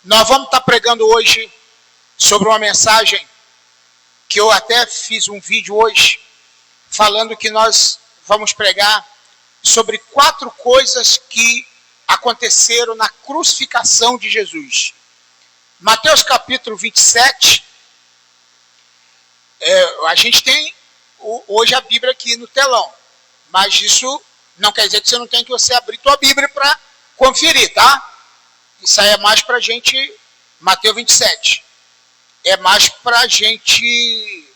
Nós vamos estar pregando hoje sobre uma mensagem que eu até fiz um vídeo hoje, falando que nós vamos pregar sobre 4 coisas que aconteceram na crucificação de Jesus. Mateus capítulo 27, a gente tem hoje a Bíblia aqui no telão, mas isso não quer dizer que você não tem que você abrir tua Bíblia para conferir, tá? Isso aí é mais para a gente, Mateus 27, é mais para a gente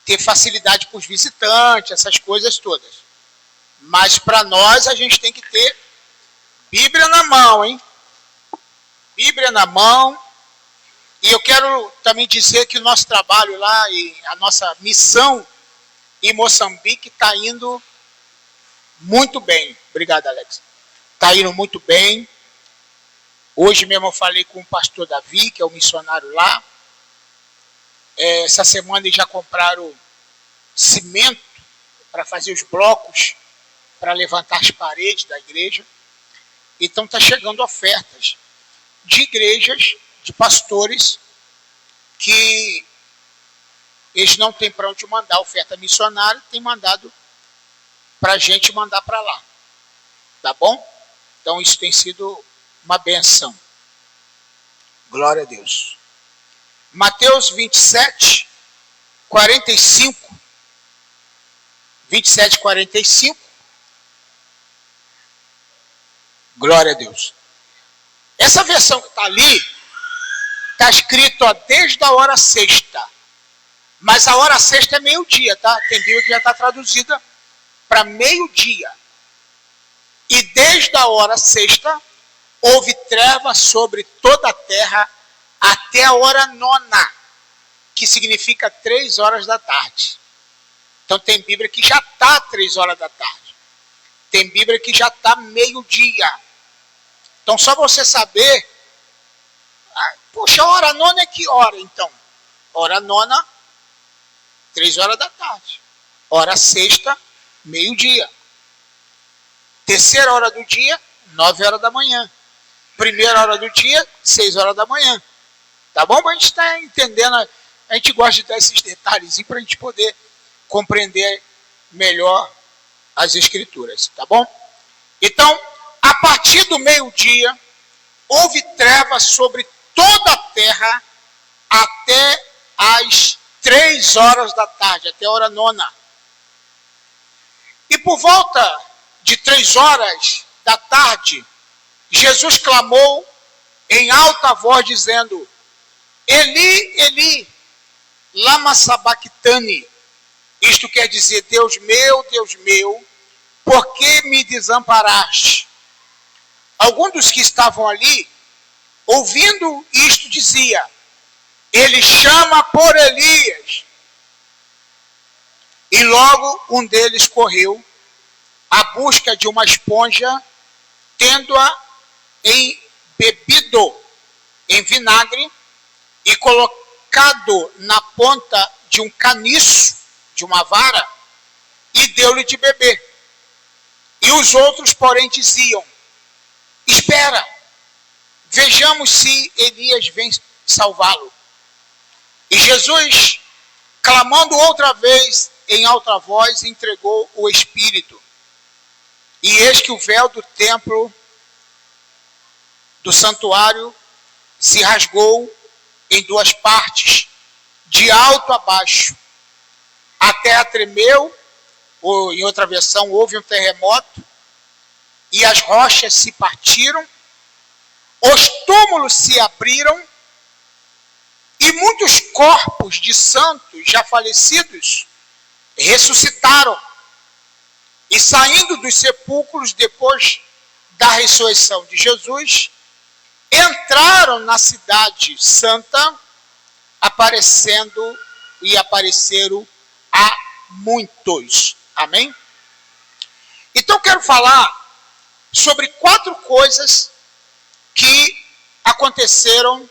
ter facilidade com os visitantes, essas coisas todas. Mas para nós a gente tem que ter Bíblia na mão, hein? Bíblia na mão. E eu quero também dizer que o nosso trabalho lá e a nossa missão em Moçambique está indo muito bem. Obrigado, Alex. Está indo muito bem. Hoje mesmo eu falei com o pastor Davi, que é o missionário lá. Essa semana eles já compraram cimento para fazer os blocos, para levantar as paredes da igreja. Então está chegando ofertas de igrejas, de pastores, que eles não têm para onde mandar oferta missionária, tem mandado para a gente mandar para lá. Tá bom? Então isso tem sido uma benção. Glória a Deus. Mateus 27, 45. 27, 45. Glória a Deus. Essa versão que está ali, está escrito desde a hora sexta. Mas a hora sexta é meio-dia, tá? Tem Bíblia que já está traduzida para meio-dia. E desde a hora sexta, houve treva sobre toda a terra até a hora 9, que significa 3 horas da tarde. Então tem Bíblia que já está 3 horas da tarde. Tem Bíblia que já está meio-dia. Então só você saber, puxa, a hora 9 é que hora então? Hora 9, 3 horas da tarde. Hora sexta, meio-dia. Terceira hora do dia, 9 horas da manhã. Primeira hora do dia, 6 horas da manhã. Tá bom? Mas a gente está entendendo, a gente gosta de dar esses detalhes para a gente poder compreender melhor as escrituras. Tá bom? Então, a partir do meio-dia, houve trevas sobre toda a terra até as 3 horas da tarde, até a hora 9. E por volta de 3 horas da tarde, Jesus clamou em alta voz, dizendo: Eli, Eli, lama sabachthani. Isto quer dizer: Deus meu, por que me desamparaste? Alguns dos que estavam ali, ouvindo isto, dizia: Ele chama por Elias. E logo um deles correu à busca de uma esponja, tendo-a embebido em vinagre e colocado na ponta de um caniço, de uma vara, e deu-lhe de beber. E os outros, porém, diziam: Espera, vejamos se Elias vem salvá-lo. E Jesus, clamando outra vez em alta voz, entregou o Espírito. E eis que o véu do templo, do santuário, se rasgou em 2 partes, de alto a baixo. A terra tremeu, ou em outra versão, houve um terremoto, e as rochas se partiram, os túmulos se abriram, e muitos corpos de santos já falecidos ressuscitaram. E saindo dos sepulcros depois da ressurreição de Jesus, entraram na cidade santa, apareceram a muitos. Amém? Então quero falar sobre 4 coisas que aconteceram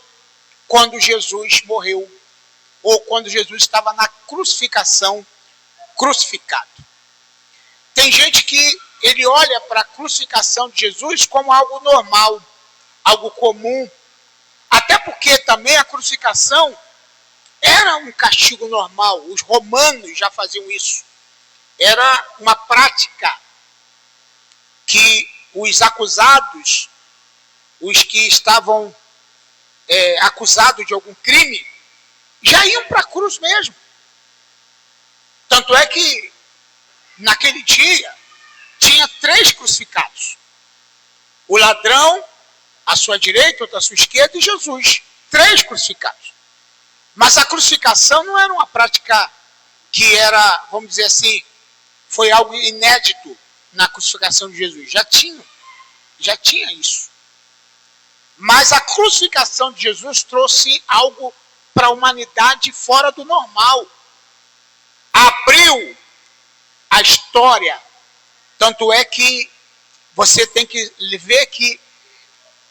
quando Jesus morreu, ou quando Jesus estava na crucificação, crucificado. Tem gente que ele olha para a crucificação de Jesus como algo normal, algo comum. Até porque também a crucificação era um castigo normal. Os romanos já faziam isso. Era uma prática que os acusados, os que estavam acusados de algum crime, já iam para a cruz mesmo. Tanto é que, naquele dia, tinha 3 crucificados. O ladrão, à sua direita, outro à sua esquerda, e Jesus. 3 crucificados. Mas a crucificação não era uma prática que era, vamos dizer assim, foi algo inédito na crucificação de Jesus. Já tinha isso. Mas a crucificação de Jesus trouxe algo para a humanidade fora do normal. Abriu a história. Tanto é que você tem que ver que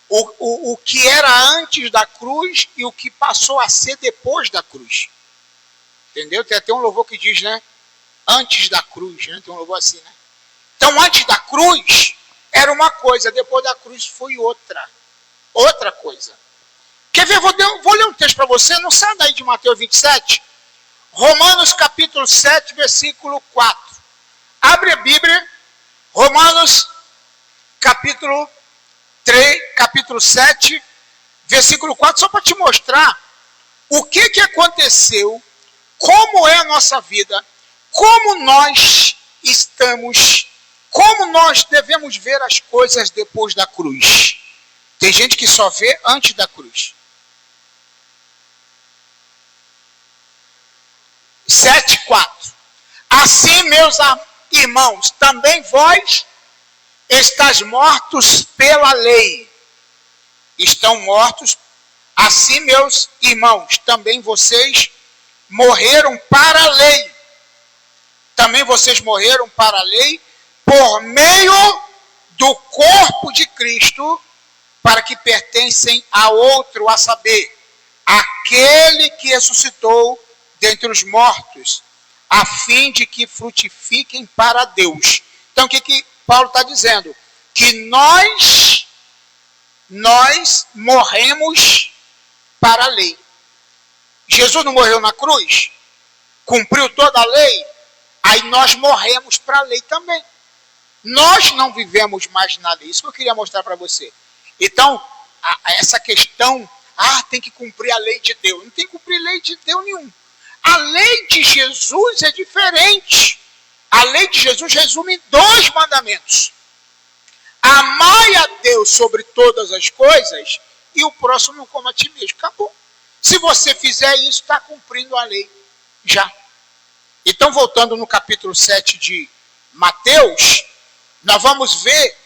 o que era antes da cruz e o que passou a ser depois da cruz. Entendeu? Tem até um louvor que diz, né? Antes da cruz, né? Tem um louvor assim, né? Então, antes da cruz, era uma coisa. Depois da cruz, foi outra. Outra coisa. Quer ver? Vou ler um texto para você. Não sai daí de Mateus 27. Romanos capítulo 7, versículo 4. Abre a Bíblia. Romanos capítulo 7, versículo 4, só para te mostrar o que aconteceu, como é a nossa vida, como nós estamos, como nós devemos ver as coisas depois da cruz. Tem gente que só vê antes da cruz. 7:4. Assim, meus irmãos, também vós estáis mortos pela lei. Estão mortos. Assim, meus irmãos, também vocês morreram para a lei. Também vocês morreram para a lei por meio do corpo de Cristo, para que pertencem a outro, a saber, aquele que ressuscitou dentre os mortos, a fim de que frutifiquem para Deus. Então, o que Paulo está dizendo? Que nós morremos para a lei. Jesus não morreu na cruz? Cumpriu toda a lei? Aí nós morremos para a lei também. Nós não vivemos mais na lei. Isso que eu queria mostrar para você. Então, essa questão, tem que cumprir a lei de Deus. Não tem que cumprir lei de Deus nenhum. A lei de Jesus é diferente. A lei de Jesus resume em 2 mandamentos. Amai a Deus sobre todas as coisas e o próximo como a ti mesmo. Acabou. Se você fizer isso, está cumprindo a lei já. Então, voltando no capítulo 7 de Mateus, nós vamos ver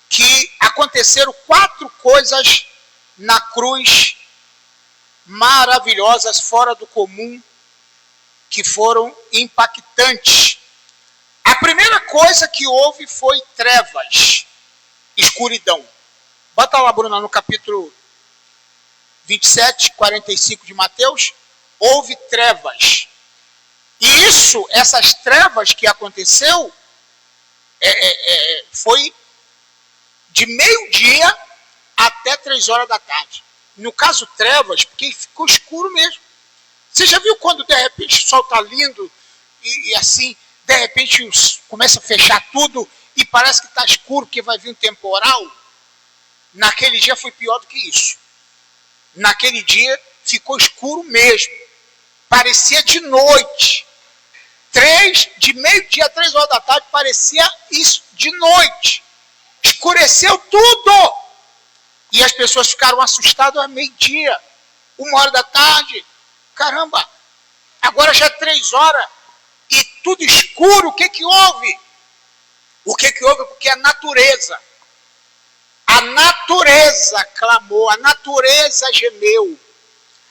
que aconteceram 4 coisas na cruz maravilhosas, fora do comum, que foram impactantes. A primeira coisa que houve foi trevas, escuridão. Bota lá, Bruna, no capítulo 27, 45 de Mateus. Houve trevas. E essas trevas que aconteceu, foi de meio-dia até 3 horas da tarde. No caso, trevas, porque ficou escuro mesmo. Você já viu quando, de repente, o sol está lindo e assim, de repente, começa a fechar tudo e parece que está escuro, porque vai vir um temporal? Naquele dia foi pior do que isso. Naquele dia ficou escuro mesmo. Parecia de noite. De meio-dia a 3 horas da tarde, parecia isso de noite. Escureceu tudo. E as pessoas ficaram assustadas a meio-dia, 1 hora da tarde. Caramba, agora já é 3 horas e tudo escuro. O que houve? O que houve? Porque a natureza clamou, a natureza gemeu,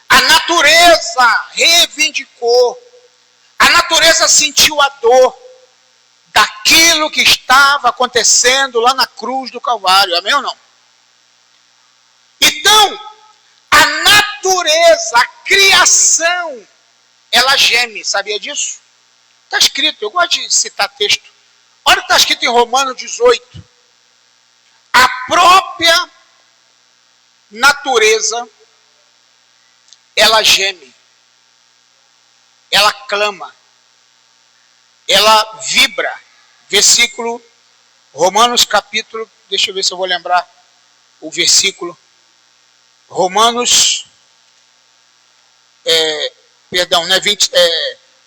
a natureza reivindicou, a natureza sentiu a dor daquilo que estava acontecendo lá na cruz do Calvário. Amém ou não? Então, a natureza, a criação, ela geme. Sabia disso? Está escrito, eu gosto de citar texto. Olha o que está escrito em Romanos 18. A própria natureza, ela geme, ela clama, ela vibra. Versículo, Romanos capítulo, deixa eu ver se eu vou lembrar o versículo. Romanos,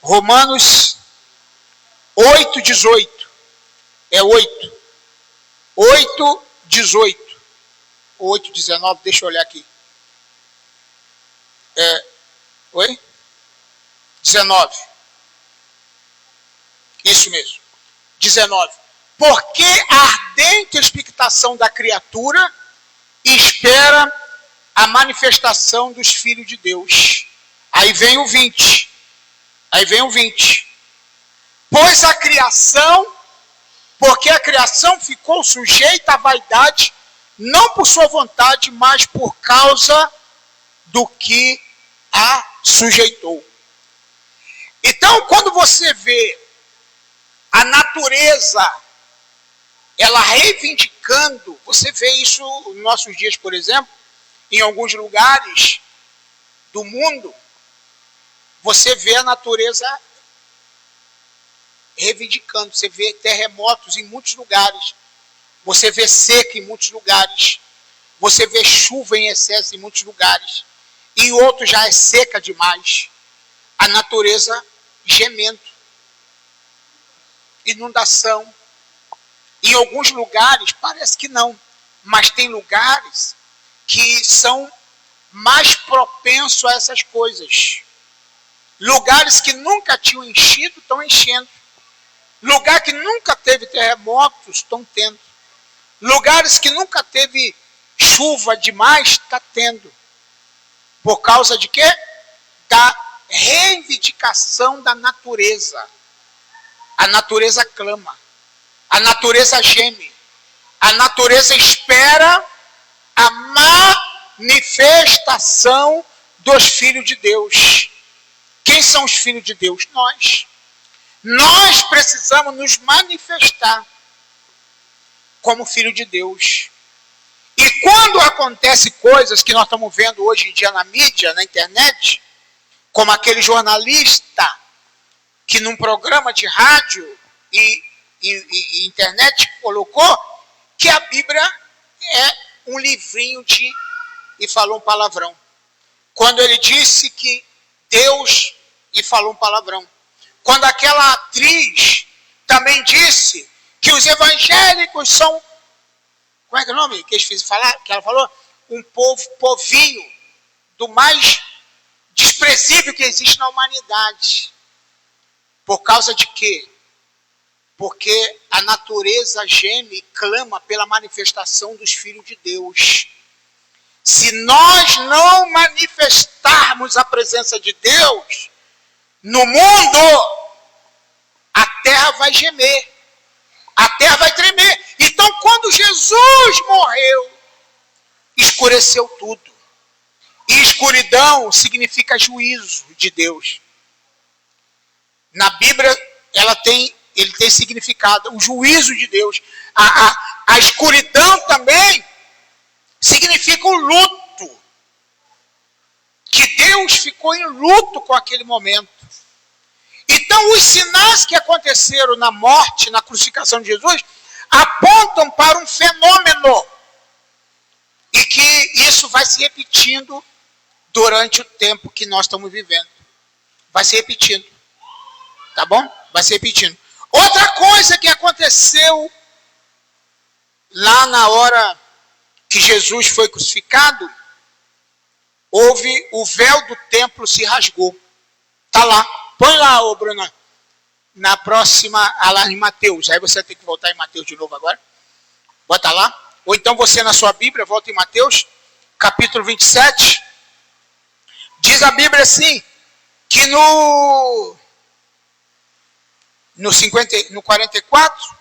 Romanos 8, 18. É 8. 8, 18. 8, 19, deixa eu olhar aqui. Oi? 19. Isso mesmo. 19. Porque a ardente expectação da criatura espera a manifestação dos filhos de Deus. Aí vem o 20. Pois a criação, porque a criação ficou sujeita à vaidade, não por sua vontade, mas por causa do que a sujeitou. Então, quando você vê a natureza, ela reivindicando, você vê isso nos nossos dias, por exemplo, em alguns lugares do mundo, você vê a natureza reivindicando, você vê terremotos em muitos lugares, você vê seca em muitos lugares, você vê chuva em excesso em muitos lugares, e em outros já é seca demais. A natureza gemendo, inundação. Em alguns lugares parece que não, mas tem lugares que são mais propensos a essas coisas. Lugares que nunca tinham enchido, estão enchendo. Lugar que nunca teve terremotos, estão tendo. Lugares que nunca teve chuva demais, está tendo. Por causa de quê? Da reivindicação da natureza. A natureza clama. A natureza geme. A natureza espera a manifestação dos filhos de Deus. Quem são os filhos de Deus? Nós. Nós precisamos nos manifestar como filho de Deus. E quando acontecem coisas que nós estamos vendo hoje em dia na mídia, na internet, como aquele jornalista que num programa de rádio e internet colocou que a Bíblia é um livrinho e falou um palavrão. Quando ele disse que Deus e falou um palavrão. Quando aquela atriz também disse que os evangélicos são, como é que é o nome que eles fizeram falar? Que ela falou, um povinho do mais desprezível que existe na humanidade. Por causa de quê? Porque a natureza geme e clama pela manifestação dos filhos de Deus. Se nós não manifestarmos a presença de Deus no mundo, a terra vai gemer, a terra vai tremer. Então, quando Jesus morreu, escureceu tudo. E escuridão significa juízo de Deus. Na Bíblia, ele tem significado, o juízo de Deus. A escuridão também significa o luto. Que Deus ficou em luto com aquele momento. Então, os sinais que aconteceram na morte, na crucificação de Jesus, apontam para um fenômeno. E que isso vai se repetindo durante o tempo que nós estamos vivendo. Vai se repetindo. Tá bom? Vai se repetindo. Outra coisa que aconteceu lá na hora que Jesus foi crucificado, houve o véu do templo se rasgou. Está lá. Põe lá, ô Bruna, na próxima, lá em Mateus. Aí você tem que voltar em Mateus de novo agora. Bota lá. Ou então você na sua Bíblia, volta em Mateus, capítulo 27. Diz a Bíblia assim, que no 44,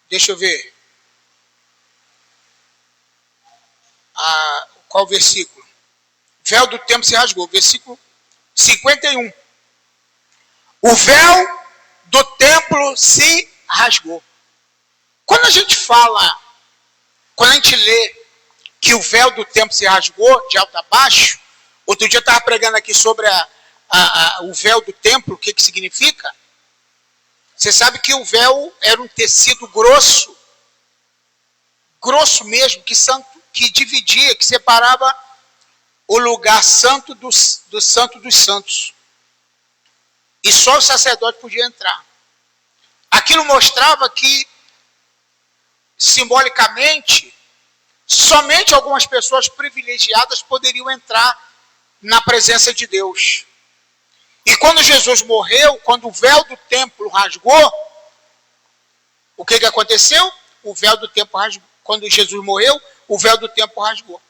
deixa eu ver, qual versículo? Véu do templo se rasgou, versículo 51. O véu do templo se rasgou. Quando a gente fala gente lê que o véu do templo se rasgou de alto a baixo, outro dia eu estava pregando aqui sobre o véu do templo, o que significa. Você sabe que o véu era um tecido grosso mesmo, que dividia, que separava o lugar santo do santo dos santos. E só o sacerdote podia entrar. Aquilo mostrava que, simbolicamente, somente algumas pessoas privilegiadas poderiam entrar na presença de Deus. E quando Jesus morreu, quando o véu do templo rasgou, o que aconteceu? O véu do templo rasgou. Quando Jesus morreu, o véu do templo rasgou.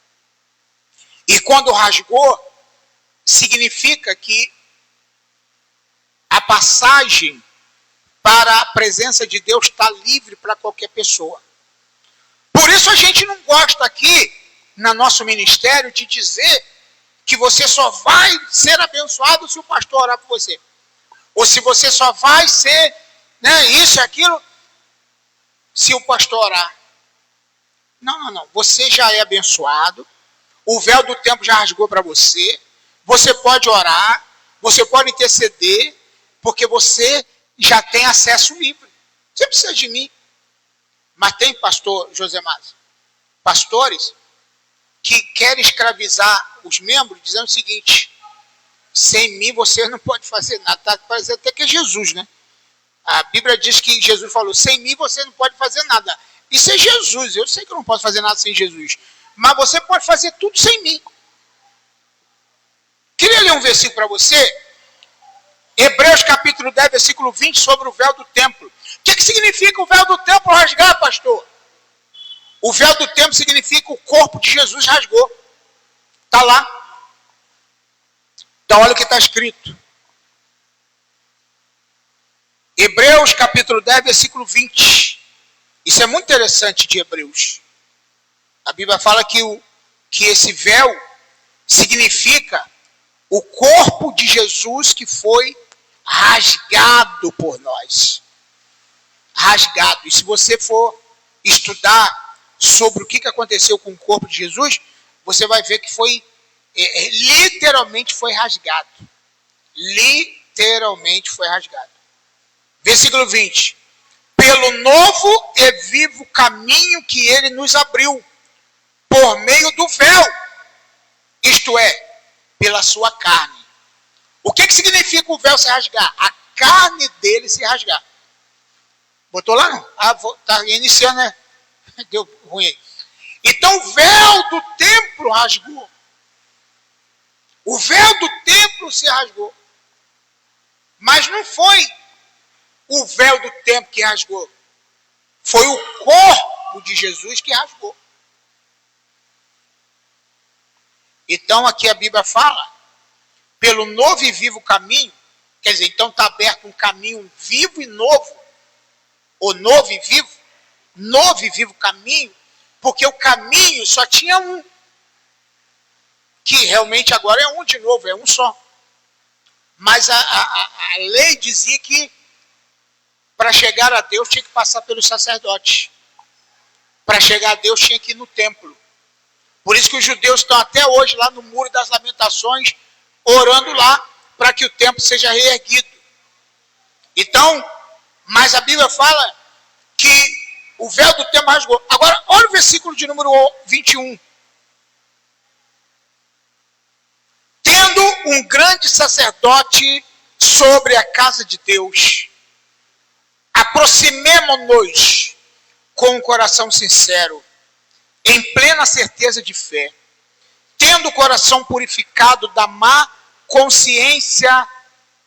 E quando rasgou, significa que a passagem para a presença de Deus está livre para qualquer pessoa. Por isso a gente não gosta aqui, no nosso ministério, de dizer que você só vai ser abençoado se o pastor orar por você. Ou se você só vai ser, isso e aquilo, se o pastor orar. Não. Você já é abençoado. O véu do templo já rasgou para você. Você pode orar. Você pode interceder. Porque você já tem acesso livre. Você precisa de mim. Mas tem, pastor José Márcio, pastores que querem escravizar os membros dizendo o seguinte: sem mim você não pode fazer nada. Tá parecendo até que é Jesus, né? A Bíblia diz que Jesus falou: sem mim você não pode fazer nada. Isso é Jesus. Eu sei que eu não posso fazer nada sem Jesus. Mas você pode fazer tudo sem mim. Queria ler um versículo para você. Hebreus capítulo 10, versículo 20, sobre o véu do templo. O que significa o véu do templo rasgar, pastor? O véu do templo significa o corpo de Jesus rasgou. Está lá. Então olha o que está escrito. Hebreus capítulo 10, versículo 20. Isso é muito interessante de Hebreus. A Bíblia fala que esse véu significa o corpo de Jesus que foi rasgado por nós. Rasgado. E se você for estudar sobre o que aconteceu com o corpo de Jesus, você vai ver que foi, literalmente foi rasgado. Literalmente foi rasgado. Versículo 20. Pelo novo e vivo caminho que ele nos abriu, por meio do véu, isto é, pela sua carne. O que significa o véu se rasgar? A carne dele se rasgar. Botou lá não? Está iniciando, né? Deu ruim aí. Então o véu do templo rasgou. O véu do templo se rasgou. Mas não foi o véu do templo que rasgou. Foi o corpo de Jesus que rasgou. Então aqui a Bíblia fala, pelo novo e vivo caminho, quer dizer, então está aberto um caminho vivo e novo, ou novo e vivo caminho, porque o caminho só tinha um, que realmente agora é um de novo, é um só. Mas a lei dizia que para chegar a Deus tinha que passar pelos sacerdotes. Para chegar a Deus tinha que ir no templo. Por isso que os judeus estão até hoje lá no Muro das Lamentações, orando lá para que o templo seja reerguido. Então, mas a Bíblia fala que o véu do templo rasgou. Agora, olha o versículo de número 21. Tendo um grande sacerdote sobre a casa de Deus, aproximemo-nos com um coração sincero, em plena certeza de fé, tendo o coração purificado da má consciência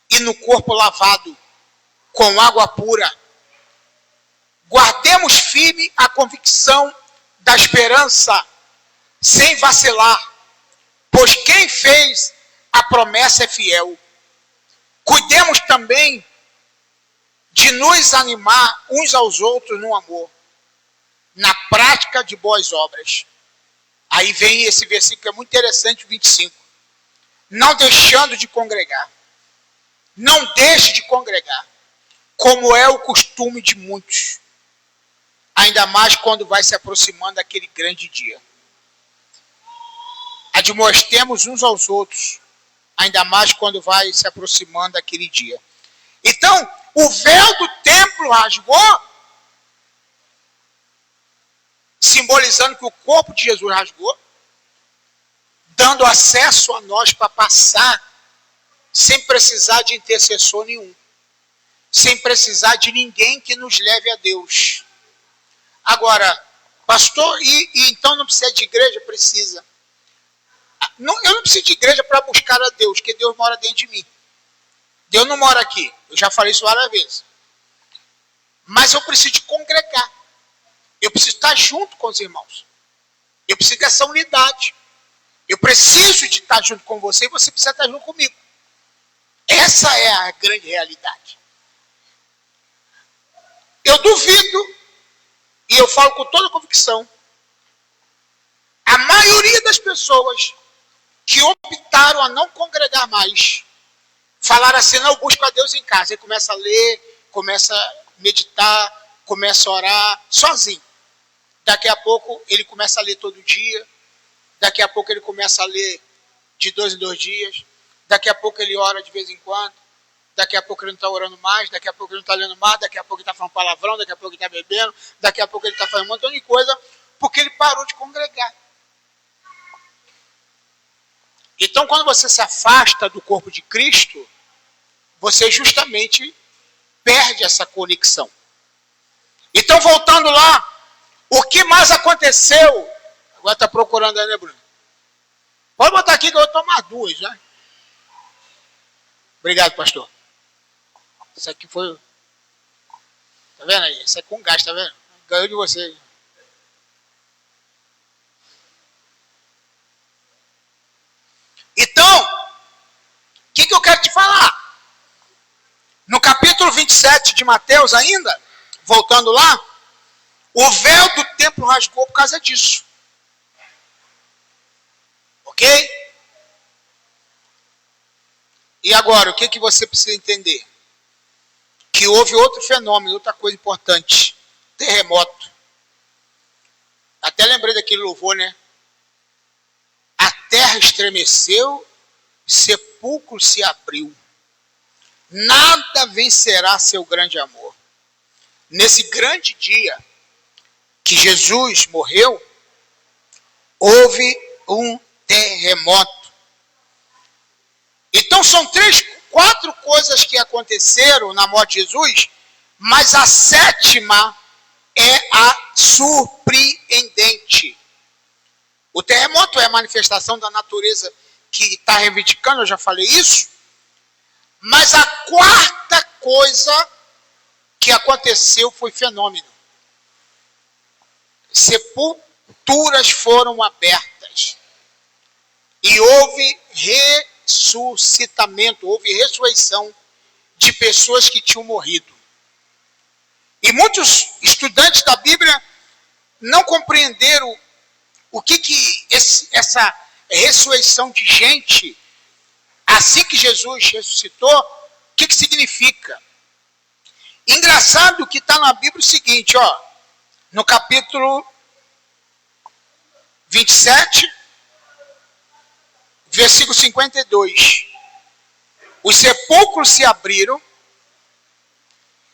e no corpo lavado com água pura. Guardemos firme a convicção da esperança, sem vacilar, pois quem fez a promessa é fiel. Cuidemos também de nos animar uns aos outros no amor, na prática de boas obras. Aí vem esse versículo que é muito interessante, 25. Não deixando de congregar. Não deixe de congregar, como é o costume de muitos. ainda mais quando vai se aproximando daquele grande dia. Admoestemos uns aos outros, ainda mais quando vai se aproximando daquele dia. Então, o véu do templo rasgou, simbolizando que o corpo de Jesus rasgou, dando acesso a nós para passar sem precisar de intercessor nenhum, sem precisar de ninguém que nos leve a Deus. Agora, pastor, e então não precisa de igreja? Precisa. Eu não preciso de igreja para buscar a Deus, porque Deus mora dentro de mim. Deus não mora aqui, eu já falei isso várias vezes. Mas eu preciso de congregar. Eu preciso estar junto com os irmãos. Eu preciso dessa unidade. Eu preciso de estar junto com você e você precisa estar junto comigo. Essa é a grande realidade. Eu duvido, e eu falo com toda convicção, a maioria das pessoas que optaram a não congregar mais, falaram assim, não, eu busco a Deus em casa. Aí começa a ler, começa a meditar, começa a orar, sozinho. Daqui a pouco ele começa a ler todo dia, daqui a pouco ele começa a ler de 2 em 2 dias, daqui a pouco ele ora de vez em quando, daqui a pouco ele não está orando mais, daqui a pouco ele não está lendo mais, daqui a pouco ele está falando palavrão, daqui a pouco ele está bebendo, daqui a pouco ele está fazendo um montão de coisa, porque ele parou de congregar. Então, quando você se afasta do corpo de Cristo, você justamente perde essa conexão. Então, voltando lá, o que mais aconteceu? Agora está procurando aí, né, Bruno? Pode botar aqui que eu vou tomar 2, né? Obrigado, pastor. Isso aqui foi... Tá vendo aí? Isso é com gás, tá vendo? Ganhou de você. Então, o que eu quero te falar? No capítulo 27 de Mateus ainda, voltando lá, o véu do templo rasgou por causa disso. Ok? E agora, o que você precisa entender? Que houve outro fenômeno, outra coisa importante. Terremoto. Até lembrei daquele louvor, né? A terra estremeceu, sepulcro se abriu. Nada vencerá seu grande amor. Nesse grande dia que Jesus morreu, houve um terremoto. Então são 4 coisas que aconteceram na morte de Jesus, mas a 7ª é a surpreendente. O terremoto é a manifestação da natureza que está reivindicando, eu já falei isso, mas a 4ª coisa que aconteceu foi fenômeno. Sepulturas foram abertas e houve ressuscitamento, houve ressurreição de pessoas que tinham morrido. E muitos estudantes da Bíblia não compreenderam o que essa ressurreição de gente, assim que Jesus ressuscitou, o que significa. Engraçado que está na Bíblia o seguinte, ó, no capítulo 27, versículo 52. Os sepulcros se abriram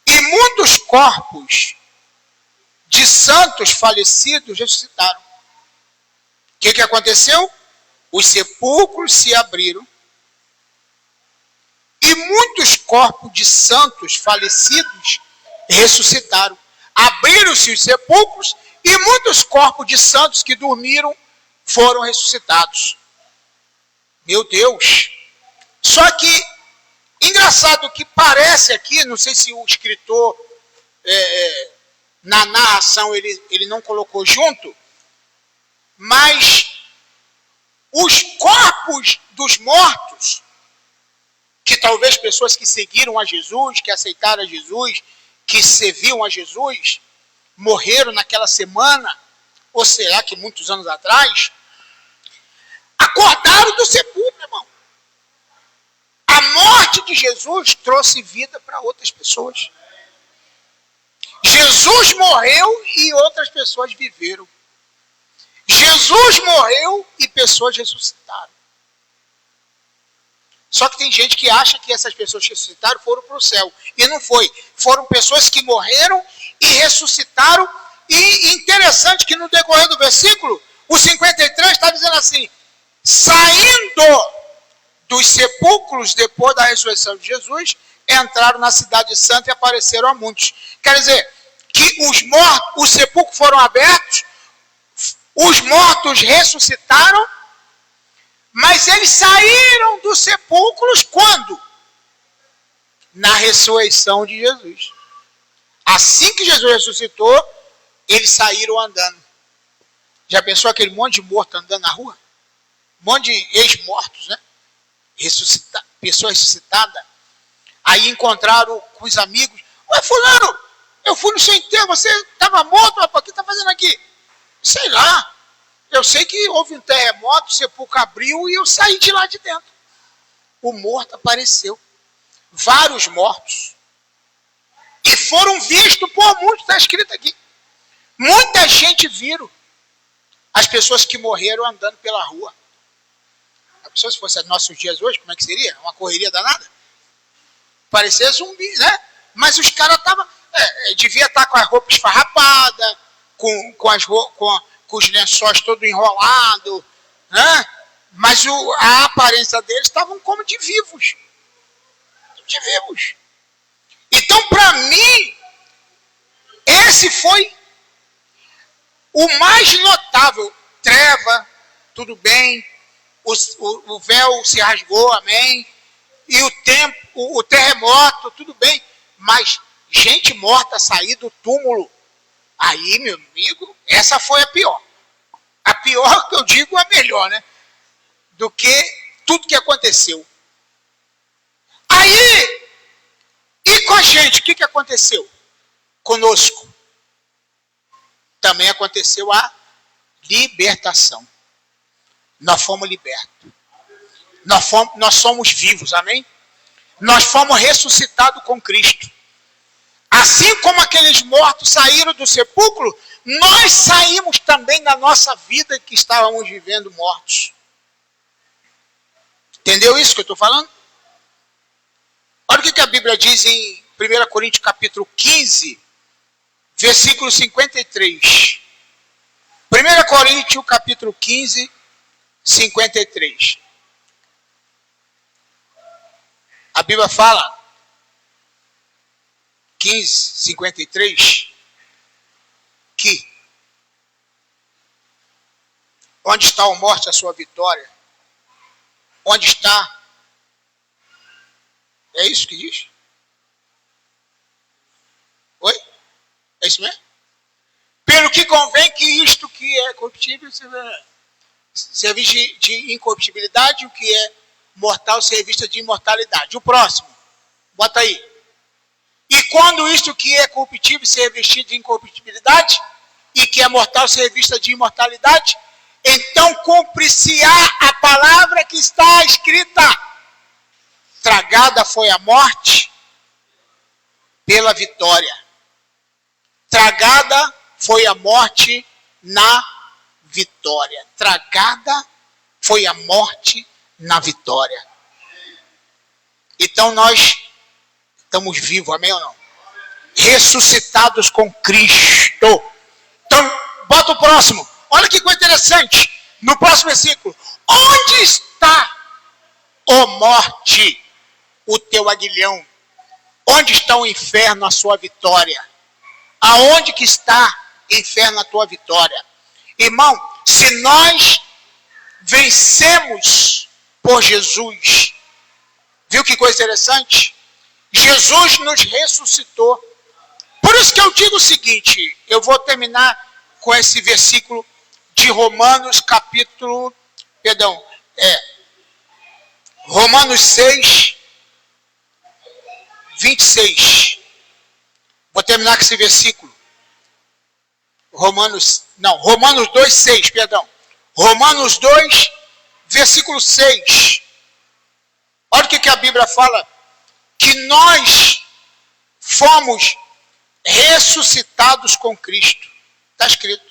e muitos corpos de santos falecidos ressuscitaram. O que aconteceu? Os sepulcros se abriram e muitos corpos de santos falecidos ressuscitaram. Abriram-se os sepulcros e muitos corpos de santos que dormiram foram ressuscitados. Meu Deus! Só que, engraçado que parece aqui, não sei se o escritor, na narração, ele não colocou junto, mas os corpos dos mortos, que talvez pessoas que seguiram a Jesus, que aceitaram a Jesus, que serviam a Jesus, morreram naquela semana, ou será que muitos anos atrás, acordaram do sepulcro, irmão. A morte de Jesus trouxe vida para outras pessoas. Jesus morreu e outras pessoas viveram. Jesus morreu e pessoas ressuscitaram. Só que tem gente que acha que essas pessoas que ressuscitaram foram para o céu. E não foi. Foram pessoas que morreram e ressuscitaram. E interessante que no decorrer do versículo, o 53 está dizendo assim: saindo dos sepulcros depois da ressurreição de Jesus, entraram na cidade santa e apareceram a muitos. Quer dizer, que os sepulcros foram abertos, os mortos ressuscitaram, mas eles saíram dos sepulcros quando? Na ressurreição de Jesus. Assim que Jesus ressuscitou, eles saíram andando. Já pensou aquele monte de morto andando na rua? Um monte de ex-mortos, né? Pessoa ressuscitada. Aí encontraram com os amigos. Ué, fulano, eu fui no seu enterro, você estava morto, rapaz, o que está fazendo aqui? Sei lá. Eu sei que houve um terremoto, o sepulcro abriu e eu saí de lá de dentro. O morto apareceu. Vários mortos. E foram vistos por muitos, está escrito aqui. Muita gente viram as pessoas que morreram andando pela rua. A pessoa, se fosse nossos dias hoje, como é que seria? Uma correria danada? Parecia zumbi, né? Mas os caras estavam... devia estar com as roupas esfarrapadas, com os lençóis todo enrolado, né? Mas a aparência deles estavam como de vivos. De vivos. Então, para mim, esse foi o mais notável. Treva, tudo bem, o véu se rasgou, amém, e o terremoto, tudo bem, mas gente morta sair do túmulo, aí, meu amigo, essa foi a pior. A pior que eu digo, a melhor, né? Do que tudo que aconteceu. Aí, e com a gente, o que aconteceu? Conosco. Também aconteceu a libertação. Nós fomos libertos. Nós somos vivos, amém? Nós fomos ressuscitados com Cristo. Assim como aqueles mortos saíram do sepulcro, nós saímos também da nossa vida que estávamos vivendo mortos. Entendeu isso que eu estou falando? Olha o que a Bíblia diz em 1 Coríntios capítulo 15, versículo 53. 1 Coríntios capítulo 15, 53. A Bíblia fala, 15, 53, que onde está a morte, a sua vitória? Onde está? É isso que diz? Oi? É isso mesmo? Pelo que convém que isto que é corruptível serviço de incorruptibilidade, o que é mortal serviço de imortalidade. O próximo, bota aí. E quando isto que é corruptível ser vestido de incorruptibilidade, e que é mortal ser vista de imortalidade, então cumprir-se-á a palavra que está escrita: tragada foi a morte pela vitória. Tragada foi a morte na vitória. Tragada foi a morte na vitória. Então nós estamos vivos, amém ou não? Ressuscitados com Cristo. Então, bota o próximo. Olha que coisa interessante. No próximo versículo. Onde está, ó morte, o teu aguilhão? Onde está o inferno, a sua vitória? Aonde que está, inferno, a tua vitória? Irmão, se nós vencemos por Jesus, viu que coisa interessante? Jesus nos ressuscitou. Por isso que eu digo o seguinte, eu vou terminar com esse versículo de Romanos capítulo, Romanos 6, 26. Vou terminar com esse versículo. Romanos 2, 6, perdão. Romanos 2, versículo 6. Olha o que a Bíblia fala. Que nós fomos ressuscitados com Cristo. Está escrito.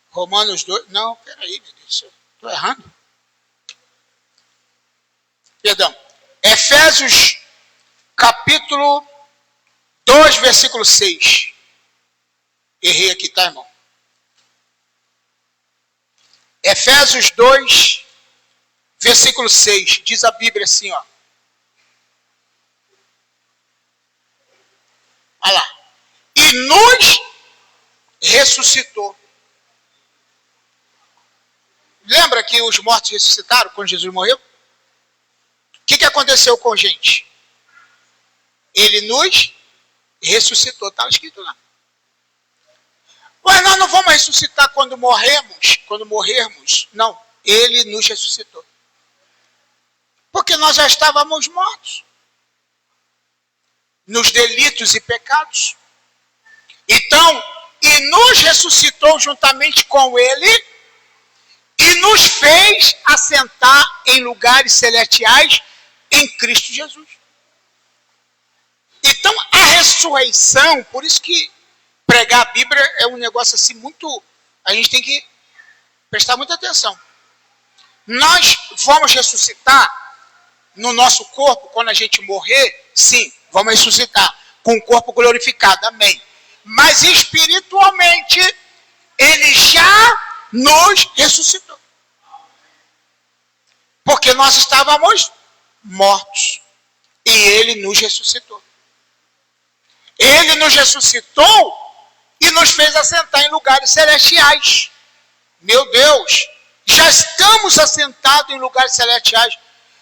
Romanos 2. Não, peraí, meu Deus. Estou errando. Perdão. Efésios capítulo 2, versículo 6. Errei aqui, tá, irmão? Efésios 2, versículo 6. Diz a Bíblia assim, ó. Olha lá. E nos ressuscitou. Lembra que os mortos ressuscitaram quando Jesus morreu? O que aconteceu com a gente? Ele nos ressuscitou. Está escrito lá. Mas nós não vamos ressuscitar quando morremos. Quando morrermos. Não. Ele nos ressuscitou. Porque nós já estávamos mortos. Nos delitos e pecados. Então, e nos ressuscitou juntamente com ele e nos fez assentar em lugares celestiais em Cristo Jesus. Então, a ressurreição, por isso que pregar a Bíblia é um negócio assim muito... A gente tem que prestar muita atenção. Nós vamos ressuscitar no nosso corpo quando a gente morrer? Sim, vamos ressuscitar com o corpo glorificado, amém. Mas espiritualmente, ele já nos ressuscitou. Porque nós estávamos mortos. E ele nos ressuscitou. Ele nos ressuscitou e nos fez assentar em lugares celestiais. Meu Deus, já estamos assentados em lugares celestiais.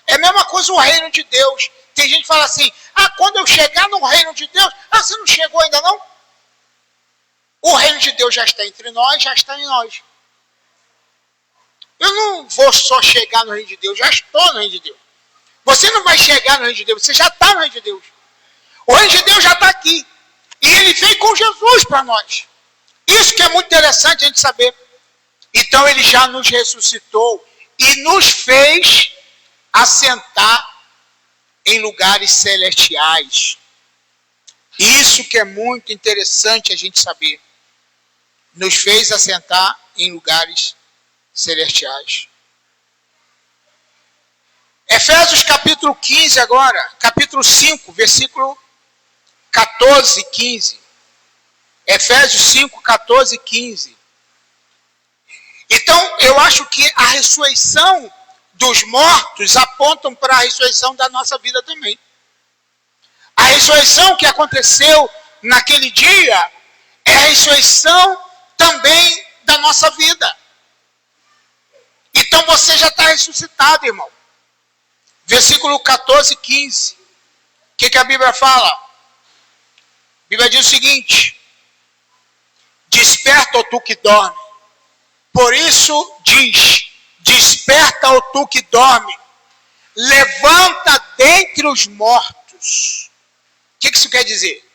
É a mesma coisa o reino de Deus. Tem gente que fala assim, quando eu chegar no reino de Deus, você não chegou ainda não? O reino de Deus já está entre nós, já está em nós. Eu não vou só chegar no reino de Deus, já estou no reino de Deus. Você não vai chegar no reino de Deus, você já está no reino de Deus. O reino de Deus já está aqui. E ele veio com Jesus para nós. Isso que é muito interessante a gente saber. Então ele já nos ressuscitou e nos fez assentar em lugares celestiais. Isso que é muito interessante a gente saber. Nos fez assentar em lugares celestiais. Efésios capítulo 15 agora, capítulo 5, versículo 14 e 15. Efésios 5, 14 e 15. Então, eu acho que a ressurreição dos mortos apontam para a ressurreição da nossa vida também. A ressurreição que aconteceu naquele dia é a ressurreição também da nossa vida. Então você já está ressuscitado, irmão. Versículo 14 e 15. O que a Bíblia fala? A Bíblia diz o seguinte: desperta, ó tu que dorme. Por isso diz, desperta, ó tu que dorme. Levanta dentre os mortos. O que isso quer dizer?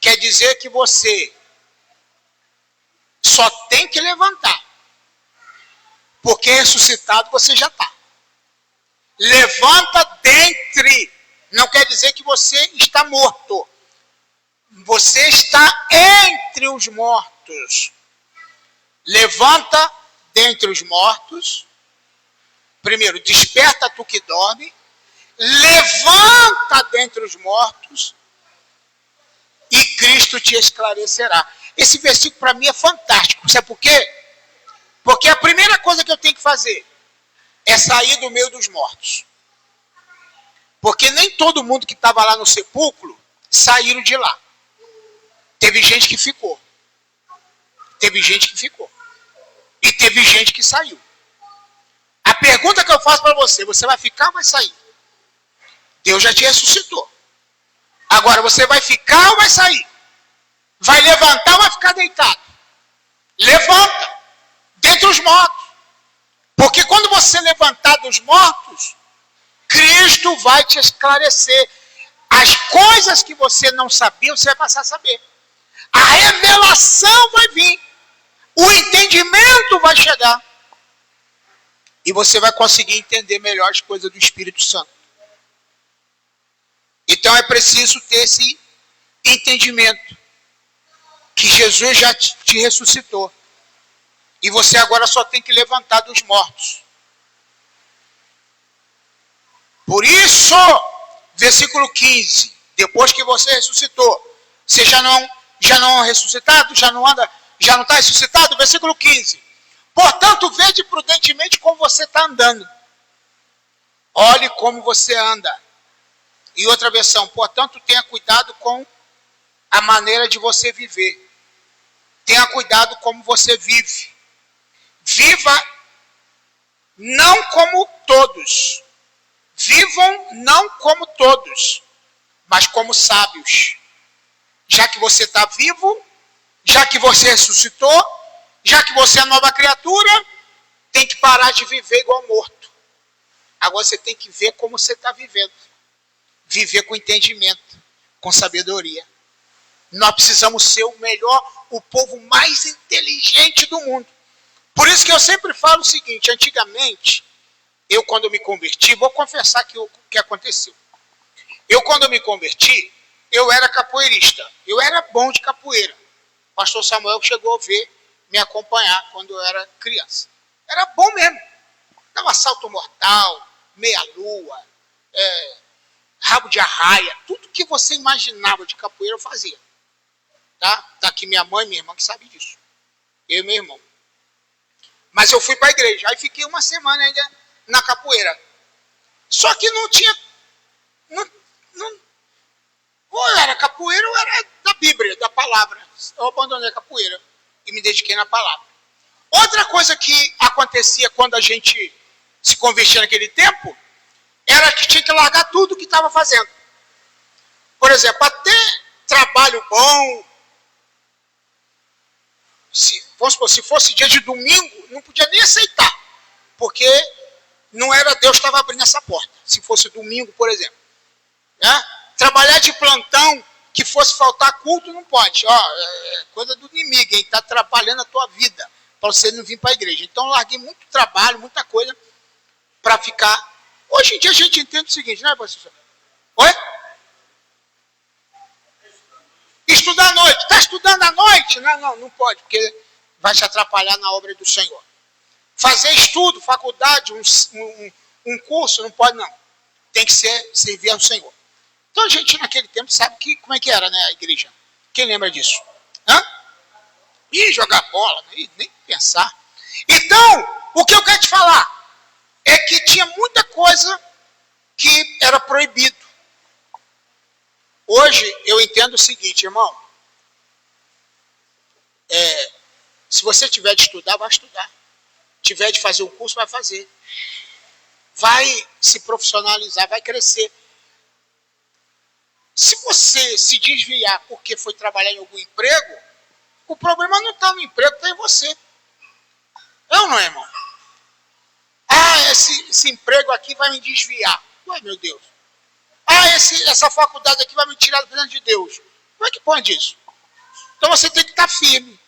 Quer dizer que você só tem que levantar. Porque ressuscitado você já está. Levanta dentre. Não quer dizer que você está morto. Você está entre os mortos. Levanta dentre os mortos. Primeiro, desperta tu que dorme. Levanta dentre os mortos. E Cristo te esclarecerá. Esse versículo para mim é fantástico. Sabe por quê? Porque a primeira coisa que eu tenho que fazer é sair do meio dos mortos. Porque nem todo mundo que estava lá no sepulcro saíram de lá. Teve gente que ficou. Teve gente que ficou. E teve gente que saiu. A pergunta que eu faço para você, você vai ficar ou vai sair? Deus já te ressuscitou. Agora, você vai ficar ou vai sair? Vai levantar ou vai ficar deitado? Levanta. Dentre os mortos. Porque quando você levantar dos mortos, Cristo vai te esclarecer. As coisas que você não sabia, você vai passar a saber. A revelação vai vir. O entendimento vai chegar. E você vai conseguir entender melhor as coisas do Espírito Santo. Então é preciso ter esse entendimento que Jesus já te ressuscitou. E você agora só tem que levantar dos mortos. Por isso, versículo 15, depois que você ressuscitou, você já não é ressuscitado, já não está ressuscitado? Versículo 15. Portanto, vede prudentemente como você está andando. Olhe como você anda. E outra versão, portanto, tenha cuidado com a maneira de você viver. Tenha cuidado como você vive. Viva não como todos. Vivam não como todos, mas como sábios. Já que você está vivo, já que você ressuscitou, já que você é nova criatura, tem que parar de viver igual morto. Agora você tem que ver como você está vivendo. Viver com entendimento, com sabedoria. Nós precisamos ser o melhor, o povo mais inteligente do mundo. Por isso que eu sempre falo o seguinte, antigamente, eu quando me converti, vou confessar o que aconteceu. Eu quando me converti, eu era capoeirista. Eu era bom de capoeira. O pastor Samuel chegou a ver, me acompanhar quando eu era criança. Era bom mesmo. Dava salto mortal, meia-lua, rabo de arraia, tudo que você imaginava de capoeira eu fazia. Tá aqui minha mãe e minha irmã que sabem disso. Eu e meu irmão. Mas eu fui para a igreja. Aí fiquei uma semana ainda na capoeira. Só que não tinha... ou eu era capoeira ou era da Bíblia, da palavra. Eu abandonei a capoeira e me dediquei na palavra. Outra coisa que acontecia quando a gente se convertia naquele tempo era que tinha que largar tudo que estava fazendo. Por exemplo, até trabalho bom, vamos supor, se fosse dia de domingo, não podia nem aceitar, porque não era Deus que estava abrindo essa porta. Se fosse domingo, por exemplo. Né? Trabalhar de plantão, que fosse faltar culto, não pode. É coisa do inimigo, hein? Está atrapalhando a tua vida, para você não vir para a igreja. Então, larguei muito trabalho, muita coisa, para ficar... Hoje em dia a gente entende o seguinte, né, pastor? Oi? Estudar à noite. Está estudando à noite? Não pode, porque vai te atrapalhar na obra do Senhor. Fazer estudo, faculdade, um curso, não pode não. Tem que servir ao Senhor. Então a gente naquele tempo sabe como é que era, né, a igreja. Quem lembra disso? Ih, jogar bola, nem pensar. Então, o que eu quero te falar é que tinha muita coisa que era proibido. Hoje eu entendo o seguinte, irmão. Se você tiver de estudar, vai estudar. Tiver de fazer um curso, vai fazer. Vai se profissionalizar, vai crescer. Se você se desviar porque foi trabalhar em algum emprego, o problema não está no emprego, está em você. É ou não é, irmão? Esse emprego aqui vai me desviar. Ué, meu Deus. Essa faculdade aqui vai me tirar do plano de Deus. Como é que pode isso? Então você tem que estar firme.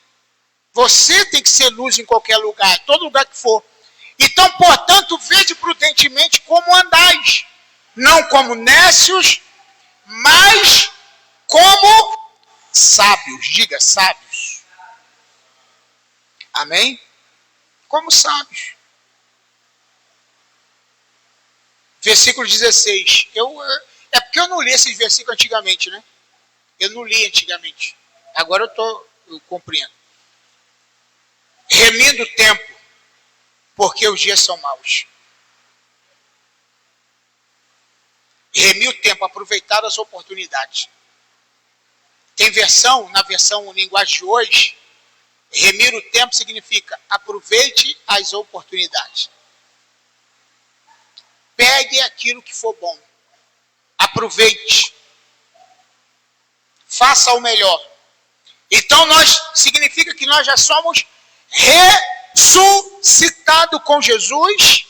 Você tem que ser luz em qualquer lugar, todo lugar que for. Então, portanto, vede prudentemente como andais. Não como nécios, mas como sábios. Diga, sábios. Amém? Como sábios. Versículo 16. É porque eu não li esses versículos antigamente, né? Eu não li antigamente. Agora eu compreendo. Remindo o tempo, porque os dias são maus. Remir o tempo, aproveitar as oportunidades. Tem na versão linguagem de hoje, remir o tempo significa aproveite as oportunidades. Pegue aquilo que for bom. Aproveite. Faça o melhor. Então significa que nós já somos ressuscitados com Jesus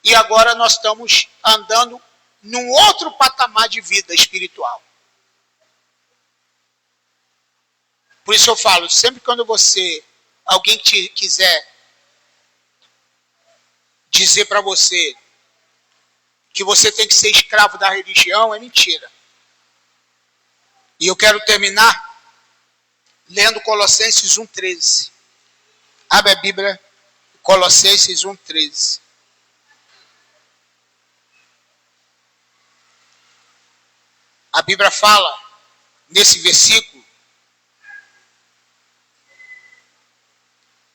e agora nós estamos andando num outro patamar de vida espiritual. Por isso eu falo, sempre quando alguém quiser dizer para você que você tem que ser escravo da religião, é mentira. E eu quero terminar lendo Colossenses 1,13. Abre a Bíblia, Colossenses 1,13. A Bíblia fala, nesse versículo,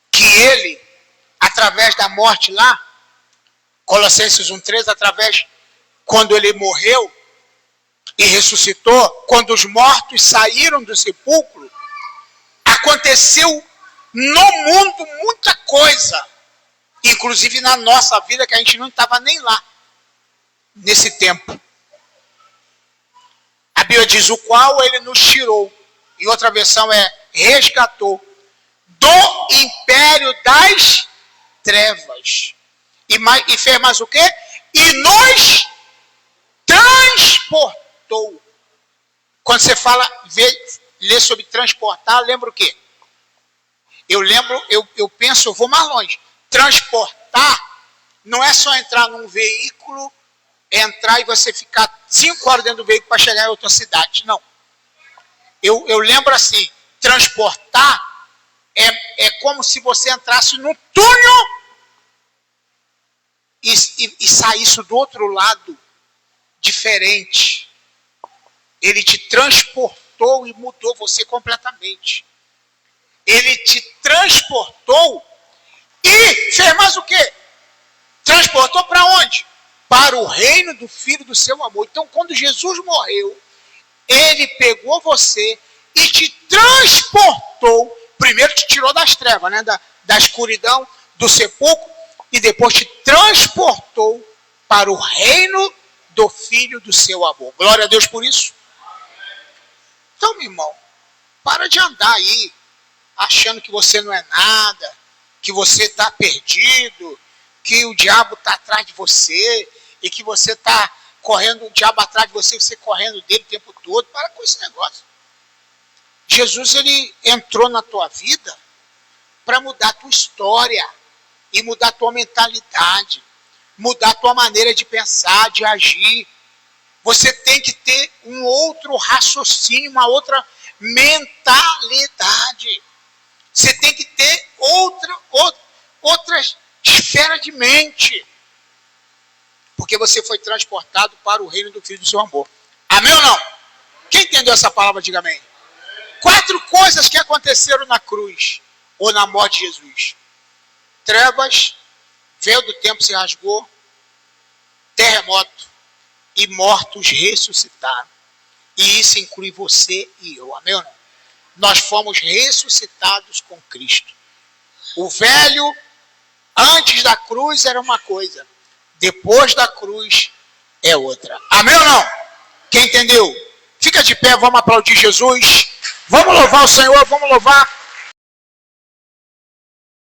que ele, através da morte lá, Colossenses 1,13, quando ele morreu e ressuscitou, quando os mortos saíram do sepulcro, aconteceu no mundo muita coisa, inclusive na nossa vida, que a gente não estava nem lá, nesse tempo. A Bíblia diz, o qual ele nos tirou, em outra versão é resgatou, do império das trevas. E fez mais o quê? E nos transportou. Quando você fala, lê sobre transportar, lembra o quê? Eu penso, eu vou mais longe. Transportar não é só entrar num veículo, entrar e você ficar 5 horas dentro do veículo para chegar em outra cidade. Não. Eu lembro assim, transportar é como se você entrasse num túnel e saísse do outro lado diferente. Ele te transportou e mudou você completamente. Ele te transportou e fez mais o quê? Transportou para onde? Para o reino do Filho do seu amor. Então, quando Jesus morreu, ele pegou você e te transportou. Primeiro te tirou das trevas, né? Da escuridão, do sepulcro, e depois te transportou para o reino do Filho do seu amor. Glória a Deus por isso. Então, meu irmão, para de andar aí achando que você não é nada, que você está perdido, que o diabo está atrás de você e que você está correndo, o diabo atrás de você, você correndo dele o tempo todo. Para com esse negócio. Jesus, ele entrou na tua vida para mudar a tua história e mudar a tua mentalidade, mudar a tua maneira de pensar, de agir. Você tem que ter um outro raciocínio, uma outra mentalidade. Você tem que ter outra esfera de mente. Porque você foi transportado para o reino do Filho do seu amor. Amém ou não? Quem entendeu essa palavra, diga amém. 4 coisas que aconteceram na cruz, ou na morte de Jesus. Trevas, véu do tempo se rasgou, terremoto e mortos ressuscitaram. E isso inclui você e eu, amém ou não? Nós fomos ressuscitados com Cristo. O velho, antes da cruz, era uma coisa. Depois da cruz, é outra. Amém ou não? Quem entendeu? Fica de pé, vamos aplaudir Jesus. Vamos louvar o Senhor, vamos louvar